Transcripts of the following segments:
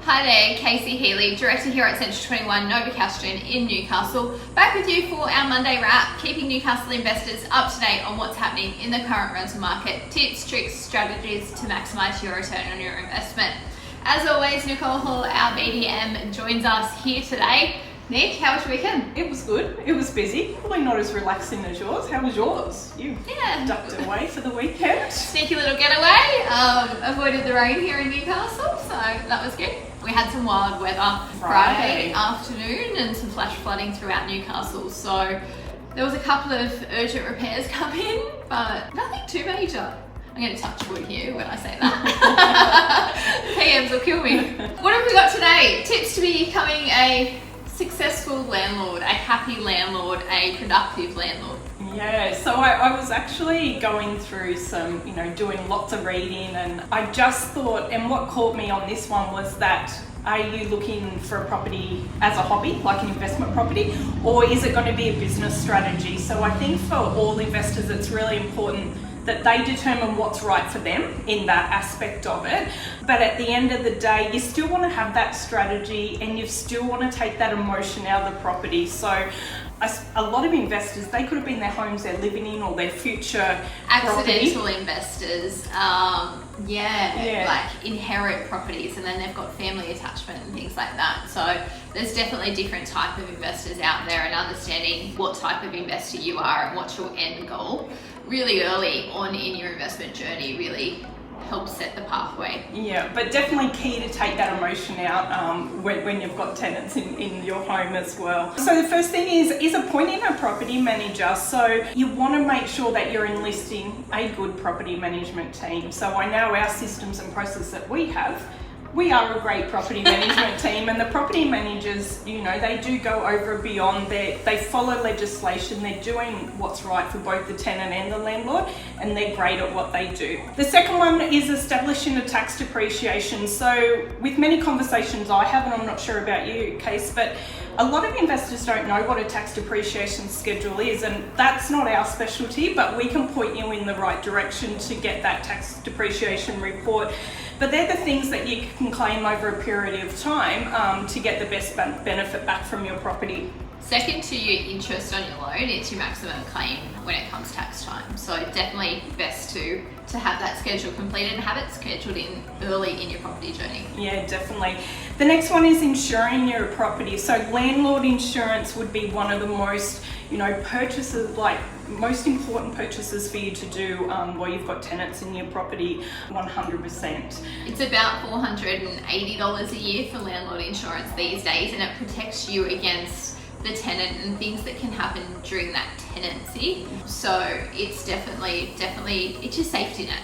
Hi there, Casey Healey, Director here at Central 21 Newcastle in Newcastle. Back with you for our Monday wrap, keeping Newcastle investors up to date on what's happening in the current rental market, tips, tricks, strategies to maximise your return on your investment. As always, Nicole, our BDM, joins us here today. Nick, how was your weekend? It was good. It was busy. Probably not as relaxing as yours. How was yours? You ducked away for the weekend. Sneaky little getaway. Avoided the rain here in Newcastle, so that was good. We had some wild weather Friday afternoon and some flash flooding throughout Newcastle, so there was a couple of urgent repairs come in, but nothing too major. I'm going to touch wood here when I say that. PMs will kill me. What have we got today? Tips to becoming a successful landlord, a happy landlord, a productive landlord. Yeah, so I was actually going through some, doing lots of reading, and I just thought, and what caught me on this one was that, are you looking for a property as a hobby, like an investment property, or is it going to be a business strategy? So I think for all investors, it's really important that they determine what's right for them in that aspect of it. But at the end of the day, you still want to have that strategy and you still want to take that emotion out of the property. So a lot of investors, they could have been their homes they're living in or their future accidental property. Investors, like inherit properties and then they've got family attachment and things like that. So there's definitely different type of investors out there, and understanding what type of investor you are and what's your end goal really early on in your investment journey really helps set the pathway. Yeah, but definitely key to take that emotion out when you've got tenants in your home as well. So the first thing is appointing a property manager. So you want to make sure that you're enlisting a good property management team. So I know our systems and processes that we have, we are a great property management team, and the property managers, they do go over and beyond. They follow legislation, they're doing what's right for both the tenant and the landlord, and they're great at what they do. The second one is establishing a tax depreciation. So with many conversations I have, and I'm not sure about you, Case, but a lot of investors don't know what a tax depreciation schedule is, and that's not our specialty, but we can point you in the right direction to get that tax depreciation report. But they're the things that you can claim over a period of time to get the best benefit back from your property. Second to your interest on your loan, it's your maximum claim when it comes tax time. So definitely best to have that schedule completed and have it scheduled in early in your property journey. Yeah, definitely. The next one is insuring your property. So landlord insurance would be one of the most, purchases, like most important purchases for you to do while you've got tenants in your property, 100%. It's about $480 a year for landlord insurance these days, and it protects you against the tenant and things that can happen during that tenancy. So it's definitely it's your safety net.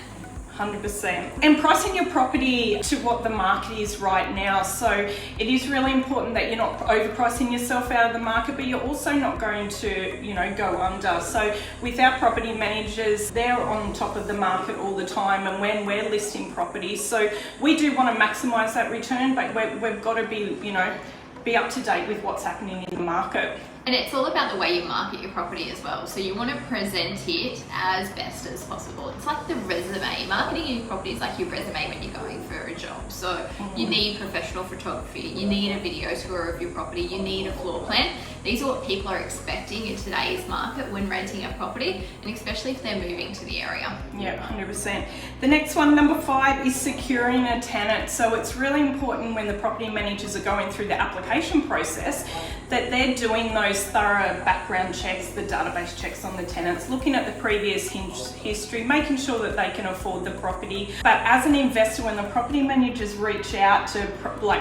100%. And pricing your property to what the market is right now. So it is really important that you're not overpricing yourself out of the market, but you're also not going to, go under. So with our property managers, they're on top of the market all the time, and when we're listing properties, so we do want to maximize that return, but we've got to be up to date with what's happening in the market. And it's all about the way you market your property as well. So you want to present it as best as possible. It's like the resume. Marketing your property is like your resume when you're going for a job. So you need professional photography. You need a video tour of your property. You need a floor plan. These are what people are expecting in today's market when renting a property, and especially if they're moving to the area. Yeah, 100%. The next one, number 5, is securing a tenant. So it's really important when the property managers are going through the application process that they're doing those thorough background checks, the database checks on the tenants, looking at the previous history, making sure that they can afford the property. But as an investor, when the property managers reach out to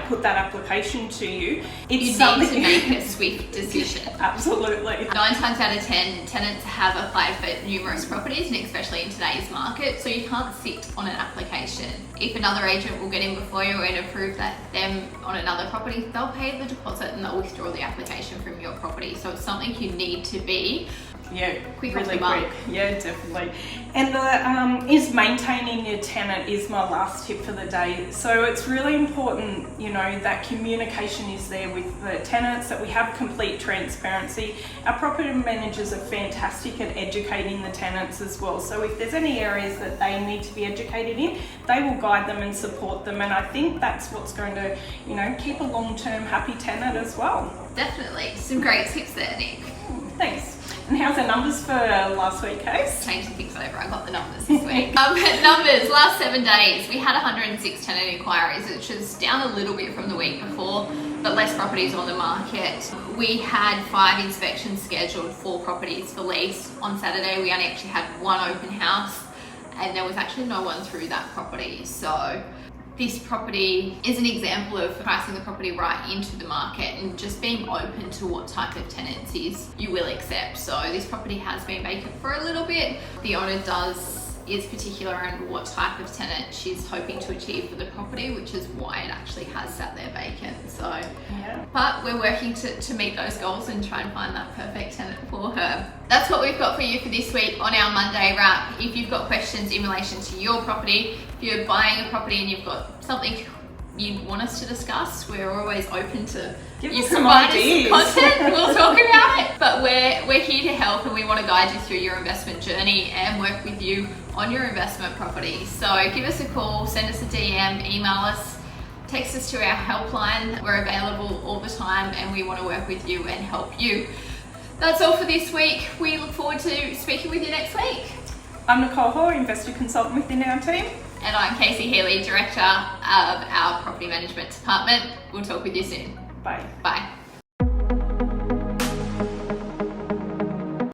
put that application to you, you need to make a swift decision. Absolutely. 9 times out of 10, tenants have applied for numerous properties, and especially in today's market, so you can't sit on an application. If another agent will get in before you and approve them on another property, they'll pay the deposit and they'll withdraw the application from your property. So it's something you need to be Yeah, Quick off really the mark. quick. Yeah, definitely. And the is maintaining your tenant is my last tip for the day. So it's really important, you know, that communication is there with the tenants, that we have complete transparency. Our property managers are fantastic at educating the tenants as well. So if there's any areas that they need to be educated in, they will guide them and support them. And I think that's what's going to, you know, keep a long-term happy tenant as well. Definitely. Some great tips there, Nick. Thanks. And how's the numbers for last week, Case? Changing things over, I got the numbers this week. Numbers, last 7 days, we had 106 tenant inquiries, which is down a little bit from the week before, but less properties on the market. We had 5 inspections scheduled, 4 properties for lease. On Saturday, we only actually had 1 open house, and there was actually no one through that property. So this property is an example of pricing the property right into the market and just being open to what type of tenancies you will accept. So this property has been vacant for a little bit. The owner is particular in what type of tenant she's hoping to achieve for the property, which is why it actually has sat there vacant. So, yeah. But we're working to meet those goals and try and find that perfect tenant for her. That's what we've got for you for this week on our Monday wrap. If you've got questions in relation to your property, if you're buying a property and you've got something you want us to discuss, we're always open to Give you us some provide ideas. us some content, we'll talk about it. But we're here to help, and we want to guide you through your investment journey and work with you on your investment property. So give us a call, send us a DM, email us, text us to our helpline. We're available all the time, and we want to work with you and help you. That's all for this week. We look forward to speaking with you next week. I'm Nicole Hoare, investor consultant within our team. And I'm Casey Healey, Director of our Property Management Department. We'll talk with you soon. Bye. Bye.